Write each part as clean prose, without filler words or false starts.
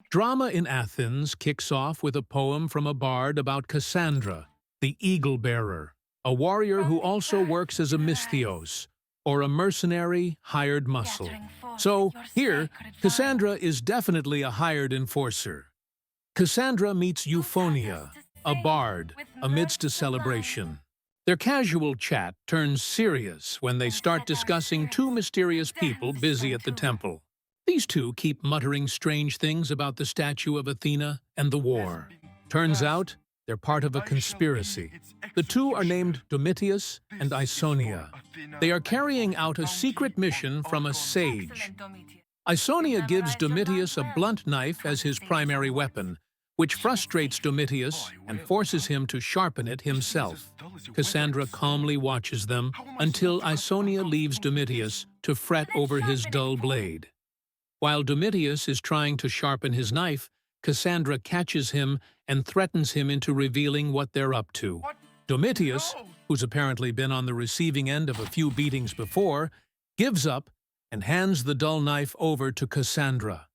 Drama in Athens kicks off with a poem from a bard about Kassandra, the eagle-bearer, a warrior who also works as a mystios, or a mercenary hired muscle. So, here, Kassandra is definitely a hired enforcer. Kassandra meets Euphonia, a bard, amidst a celebration. Their casual chat turns serious when they start discussing two mysterious people busy at the temple. These two keep muttering strange things about the statue of Athena and the war. Turns out, they're part of a conspiracy. The two are named Domitius and Isonia. They are carrying out a secret mission from a sage. Isonia gives Domitius a blunt knife as his primary weapon, which frustrates Domitius and forces him to sharpen it himself. Kassandra calmly watches them until Isonia leaves Domitius to fret over his dull blade. While Domitius is trying to sharpen his knife, Kassandra catches him and threatens him into revealing what they're up to. Domitius, who's apparently been on the receiving end of a few beatings before, gives up and hands the dull knife over to Kassandra.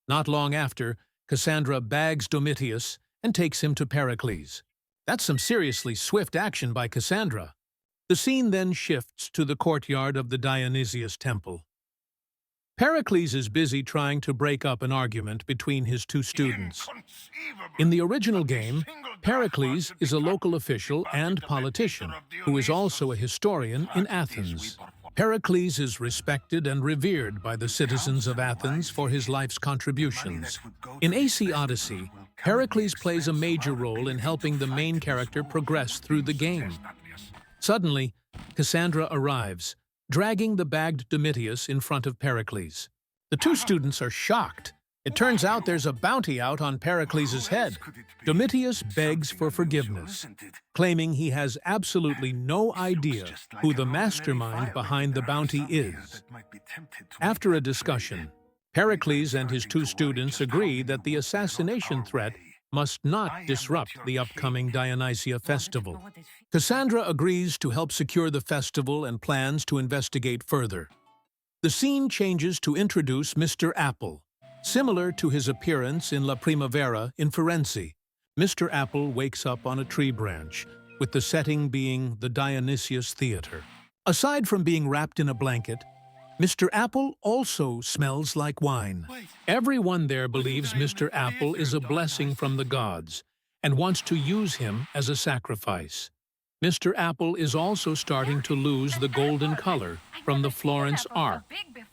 Not long after, Kassandra bags Domitius and takes him to Pericles. That's some seriously swift action by Kassandra. The scene then shifts to the courtyard of the Dionysius temple. Pericles is busy trying to break up an argument between his two students. In the original game, Pericles is a local official and politician who is also a historian in Athens. Pericles is respected and revered by the citizens of Athens for his life's contributions. In AC Odyssey, Pericles plays a major role in helping the main character progress through the game. Suddenly, Kassandra arrives, dragging the bagged Domitius in front of Pericles. The two students are shocked. It turns out there's a bounty out on Pericles' head. Domitius begs for forgiveness, claiming he has absolutely no idea who the mastermind behind the bounty is. After a discussion, Pericles and his two students agree that the assassination threat must not disrupt the upcoming Dionysia festival. Kassandra agrees to help secure the festival and plans to investigate further. The scene changes to introduce Mr. Apple. Similar to his appearance in La Primavera in Firenze, Mr. Apple wakes up on a tree branch, with the setting being the Dionysius Theater. Aside from being wrapped in a blanket, Mr. Apple also smells like wine. Everyone there believes Mr. Apple is a blessing from the gods and wants to use him as a sacrifice. Mr. Apple is also starting to lose the golden color from the Florence arc,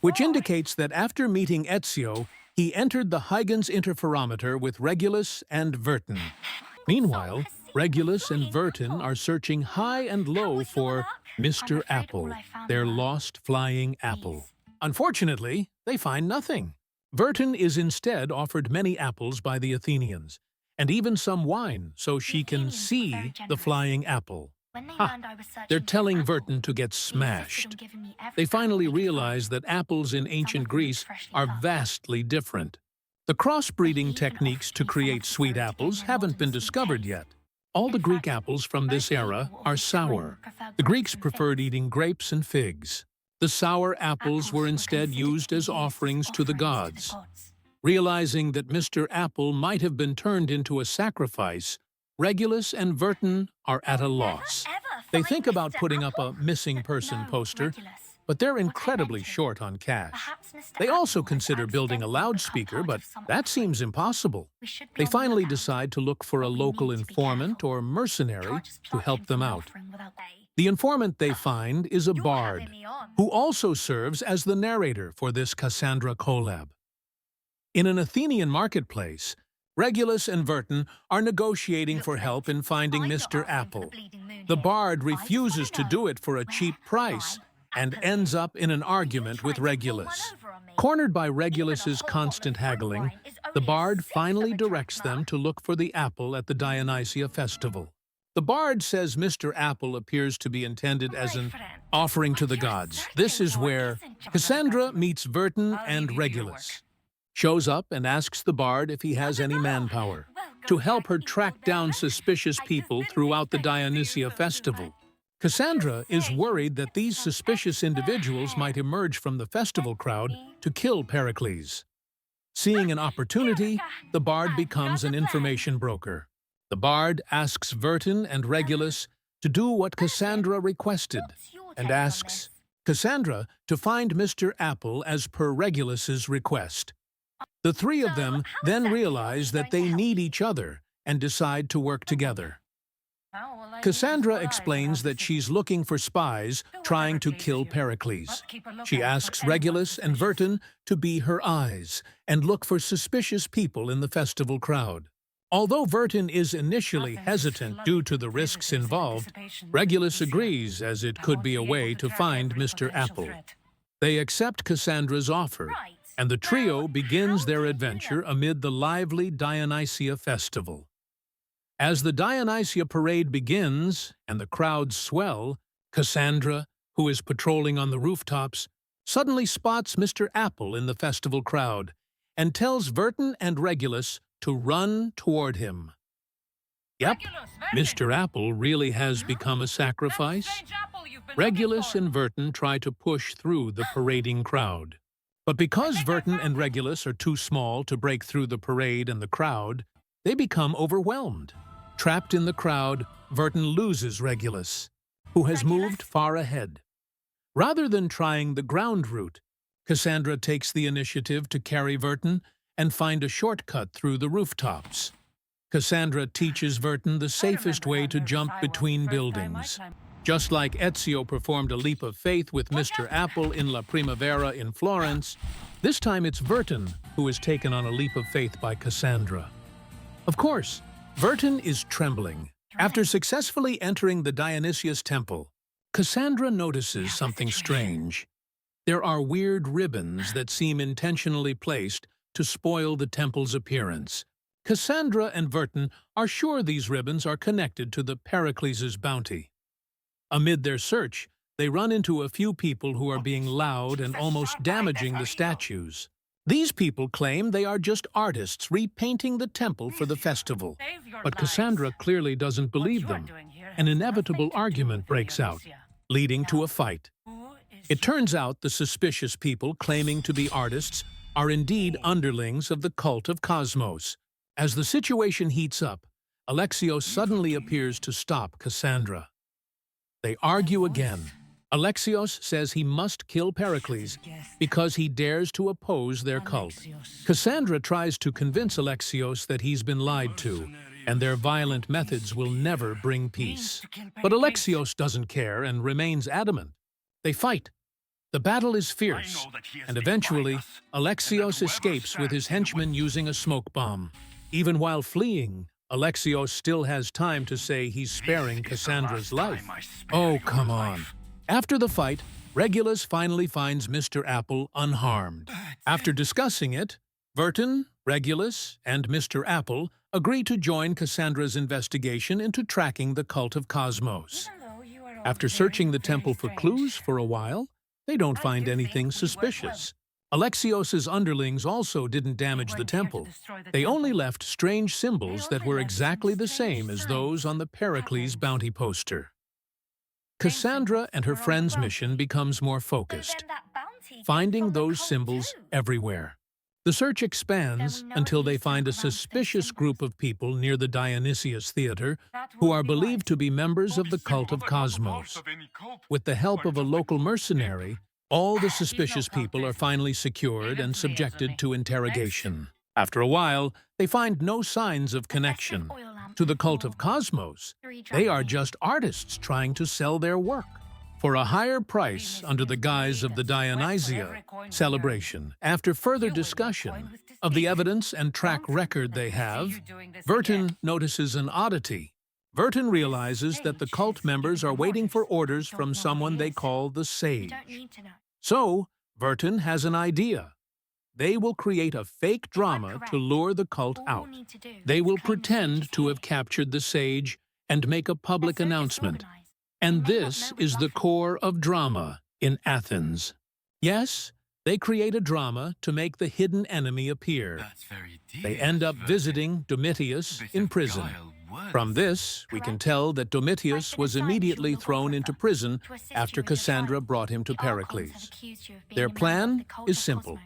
which indicates that after meeting Alexios, he entered the Huygens Interferometer with Regulus and Vertin. Meanwhile, Regulus and Vertin are searching high and low for Mr. Apple, their lost flying apple. Unfortunately, they find nothing. Vertin is instead offered many apples by the Athenians, and even some wine so she can see the flying apple. They're telling Vertin to get smashed. They finally realize that apples in ancient Greece are vastly different. The crossbreeding techniques to create sweet apples haven't been discovered yet. All the Greek apples from this era are sour. The Greeks preferred eating grapes and figs. The sour apples were instead used as offerings to the gods. Realizing that Mr. Apple might have been turned into a sacrifice, Regulus and Vertin are at a loss. They think about putting up a missing person poster, but they're incredibly short on cash. They also consider building a loudspeaker, but that seems impossible. They finally decide to look for a local informant or mercenary to help them out. The informant they find is a bard, who also serves as the narrator for this Kassandra collab. In an Athenian marketplace, Regulus and Vertin are negotiating for help in finding Mr. Apple. The bard refuses to do it for a cheap price and ends up in an argument with Regulus. Cornered by Regulus's constant haggling, the bard finally directs them to look for the apple at the Dionysia festival. The bard says Mr. Apple appears to be intended as an offering to the gods. This is where Kassandra meets Vertin and Regulus. Shows up and asks the bard if he has any manpower to help her track down suspicious people throughout the Dionysia festival. Kassandra is worried that these suspicious individuals might emerge from the festival crowd to kill Pericles. Seeing an opportunity, the bard becomes an information broker. The bard asks Vertin and Regulus to do what Kassandra requested, and asks Kassandra to find Mr. Apple as per Regulus's request. The three of them then realize that they need each other and decide to work together. Kassandra explains that she's looking for spies trying to kill Pericles. She asks Regulus and Vertin to be her eyes and look for suspicious people in the festival crowd. Although Vertin is initially hesitant due to the risks involved, Regulus agrees, as it could be a way to find Mr. Apple. They accept Cassandra's offer, and the trio begins their adventure amid the lively Dionysia festival. As the Dionysia parade begins and the crowds swell, Kassandra, who is patrolling on the rooftops, suddenly spots Mr. Apple in the festival crowd and tells Vertin and Regulus to run toward him. Yep, Mr. Apple really has become a sacrifice. Regulus and Vertin try to push through the parading crowd. But because Vertin and Regulus are too small to break through the parade and the crowd, they become overwhelmed. Trapped in the crowd, Vertin loses Regulus, who has moved far ahead. Rather than trying the ground route, Kassandra takes the initiative to carry Vertin and find a shortcut through the rooftops. Kassandra teaches Vertin the safest way to jump between buildings. Just like Ezio performed a leap of faith with Mr. Apple in La Primavera in Florence, this time it's Vertin who is taken on a leap of faith by Kassandra. Of course, Vertin is trembling. After successfully entering the Dionysius temple, Kassandra notices something strange. There are weird ribbons that seem intentionally placed to spoil the temple's appearance. Kassandra and Vertin are sure these ribbons are connected to the Pericles' bounty. Amid their search, they run into a few people who are being loud and almost damaging the statues. These people claim they are just artists repainting the temple for the festival. But Kassandra clearly doesn't believe them. An inevitable argument breaks out, leading to a fight. It turns out the suspicious people claiming to be artists are indeed underlings of the cult of Cosmos. As the situation heats up, Alexios suddenly appears to stop Kassandra. They argue again. Alexios says he must kill Pericles because he dares to oppose their cult. Kassandra tries to convince Alexios that he's been lied to, and their violent methods will never bring peace. But Alexios doesn't care and remains adamant. They fight. The battle is fierce, and eventually, Alexios escapes with his henchmen using a smoke bomb. Even while fleeing, Alexios still has time to say he's sparing Cassandra's life. Oh, come on. After the fight, Regulus finally finds Mr. Apple unharmed. After discussing it, Vertin, Regulus, and Mr. Apple agree to join Cassandra's investigation into tracking the cult of Cosmos. After searching the temple for clues for a while, they don't find anything suspicious. Alexios's underlings also didn't damage the temple. They only left strange symbols that were exactly the same as those on the Pericles bounty poster. Kassandra and her friend's mission becomes more focused, finding those symbols everywhere. The search expands until they find a suspicious group of people near the Dionysius Theater who are believed to be members of the cult of Cosmos. With the help of a local mercenary, all the suspicious people are finally secured and subjected to interrogation. After a while, they find no signs of connection to the cult of Cosmos. They are just artists trying to sell their work for a higher price under the guise of the Dionysia celebration. After further discussion of the evidence and track record they have, Vertin notices an oddity. Vertin realizes that the cult members are waiting for orders from someone they call the Sage. So, Vertin has an idea. They will create a fake drama to lure the cult out. They will pretend to have captured the Sage and make a public announcement. And this is the core of drama in Athens. Yes, they create a drama to make the hidden enemy appear. They end up visiting Domitius in prison. From this, we can tell that Domitius was immediately thrown into prison after Kassandra brought him to Pericles. Their plan is simple.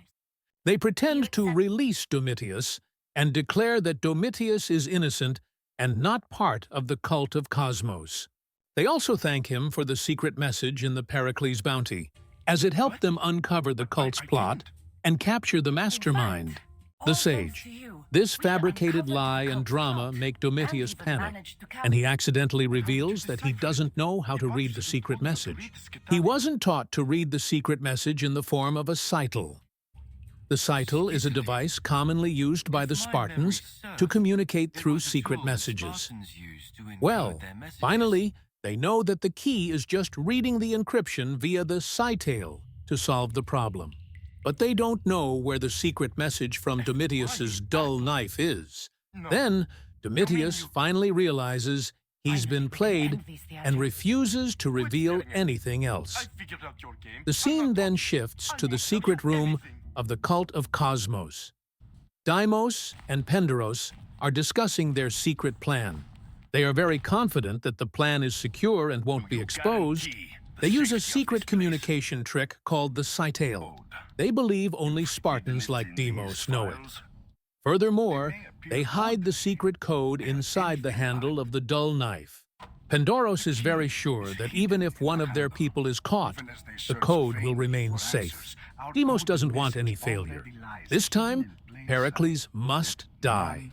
They pretend to release Domitius and declare that Domitius is innocent and not part of the cult of Cosmos. They also thank him for the secret message in the Pericles bounty, as it helped them uncover the cult's plot and capture the mastermind, the sage. This fabricated lie and drama make Domitius panic, and he accidentally reveals that he doesn't know how to read the secret message. He wasn't taught to read the secret message in the form of a Scytale. The Scytale is a device commonly used by the Spartans to communicate through secret messages. Well, finally, they know that the key is just reading the encryption via the Scytale to solve the problem. But they don't know where the secret message from Domitius's dull knife is. Then, Domitius finally realizes he's been played and refuses to reveal anything else. The scene then shifts to the secret room of the cult of Cosmos. Deimos and Penderos are discussing their secret plan. They are very confident that the plan is secure and won't be exposed. They use a secret communication trick called the Scytale. They believe only Spartans like Deimos know it. Furthermore, they hide the secret code inside the handle of the dull knife. Penderos is very sure that even if one of their people is caught, the code will remain safe. Deimos doesn't want any failure. This time, Pericles must die.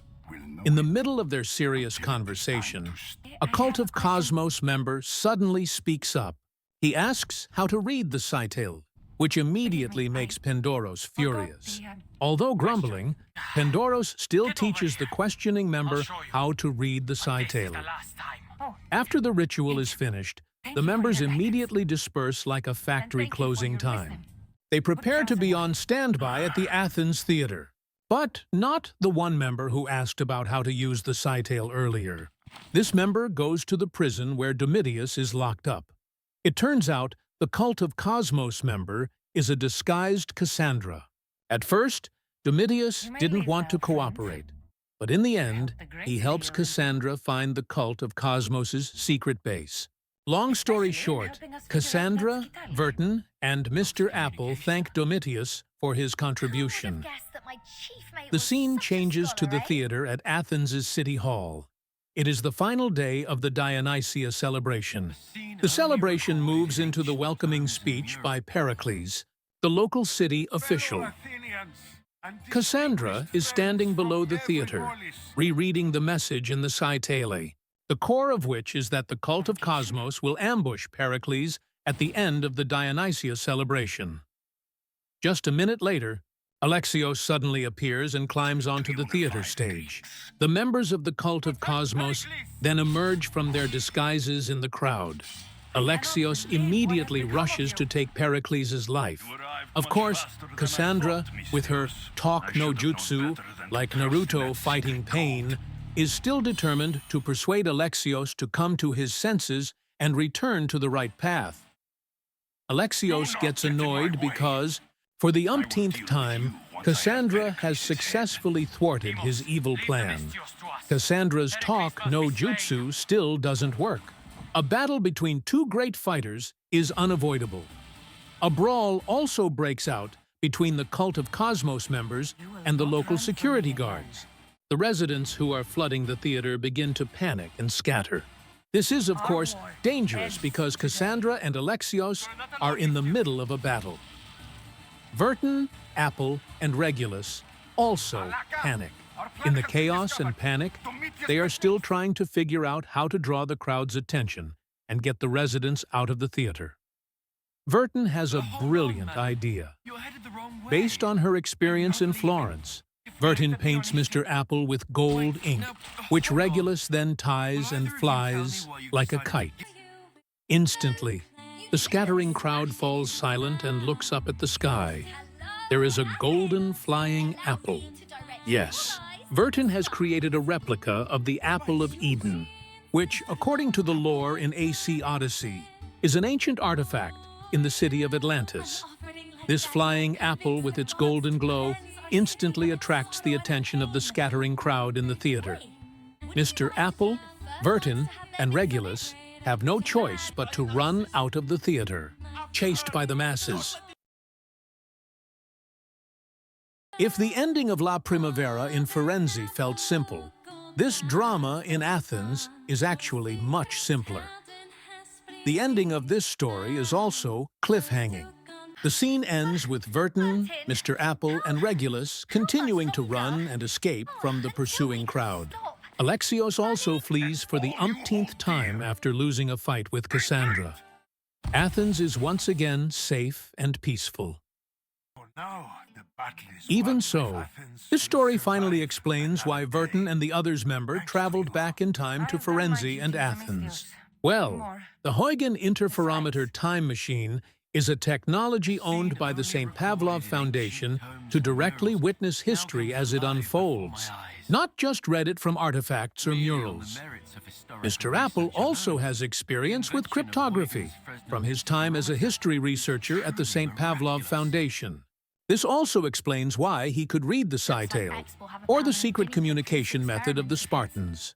In the middle of their serious conversation, a cult of Cosmos member suddenly speaks up. He asks how to read the Scytale, which immediately makes Penderos furious. Although grumbling, Penderos still teaches the questioning member how to read the Scytale. After the ritual is finished, the members immediately disperse like a factory closing time. They prepare to be on standby at the Athens theater, but not the one member who asked about how to use the Scytale earlier. This member goes to the prison where Domitius is locked up. It turns out the cult of Cosmos member is a disguised Kassandra. At first, Domitius didn't want to cooperate, but in the end, he helps Kassandra find the cult of Cosmos's secret base. Long story short, Kassandra, Vertin, and Mr. Apple thank Domitius for his contribution. The scene changes to the theater at Athens' City Hall. It is the final day of the Dionysia celebration. The celebration moves into the welcoming speech by Pericles, the local city official. Kassandra is standing below the theater, rereading the message in the Scytale, the core of which is that the cult of Cosmos will ambush Pericles at the end of the Dionysia celebration. Just a minute later, Alexios suddenly appears and climbs onto the theater stage. The members of the cult of Cosmos then emerge from their disguises in the crowd. Alexios immediately rushes to take Pericles' life. Of course, Kassandra, with her talk no jutsu, like Naruto fighting pain, is still determined to persuade Alexios to come to his senses and return to the right path. Alexios gets annoyed because, for the umpteenth time, Kassandra has successfully thwarted his evil plan. Kassandra's talk no jutsu still doesn't work. A battle between two great fighters is unavoidable. A brawl also breaks out between the cult of Cosmos members and the local security guards. The residents who are flooding the theater begin to panic and scatter. This is, of course, dangerous because Kassandra and Alexios are in the middle of a battle. Vertin, Apple, and Regulus also panic. In the chaos and panic, they are still trying to figure out how to draw the crowd's attention and get the residents out of the theater. Vertin has a brilliant idea. Based on her experience in Florence, Vertin paints Mr. Apple with gold ink, which Regulus then ties and flies like a kite. Instantly, the scattering crowd falls silent and looks up at the sky. There is a golden flying apple. Yes, Vertin has created a replica of the Apple of Eden, which, according to the lore in AC Odyssey, is an ancient artifact in the city of Atlantis. This flying apple with its golden glow instantly attracts the attention of the scattering crowd in the theater. Mr. Apple, Vertin, and Regulus have no choice but to run out of the theater, chased by the masses. If the ending of La Primavera in Firenze felt simple, this drama in Athens is actually much simpler. The ending of this story is also cliffhanging. The scene ends with Vertin, Mr. Apple, and Regulus continuing to run and escape from the pursuing crowd. Alexios also flees for the umpteenth time after losing a fight with Kassandra. Athens is once again safe and peaceful. Even so, this story finally explains why Vertin and the others member traveled back in time to Firenze and Athens. Well, the Huygen Interferometer time machine is a technology owned by the St. Pavlov Foundation to directly witness history as it unfolds, not just read it from artifacts or murals. Mr. Apple also has experience with cryptography from his time as a history researcher at the St. Pavlov Foundation. This also explains why he could read the Scytale, or the secret communication method of the Spartans.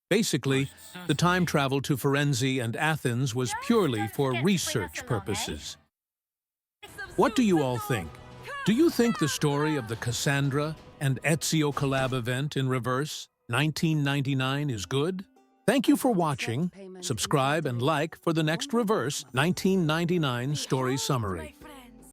Basically, the time travel to Firenze and Athens was purely for research purposes. What do you all think? Do you think the story of the Kassandra and Alexios Collab event in reverse, 1999, is good? Thank you for watching. Subscribe and like for the next reverse 1999 story summary.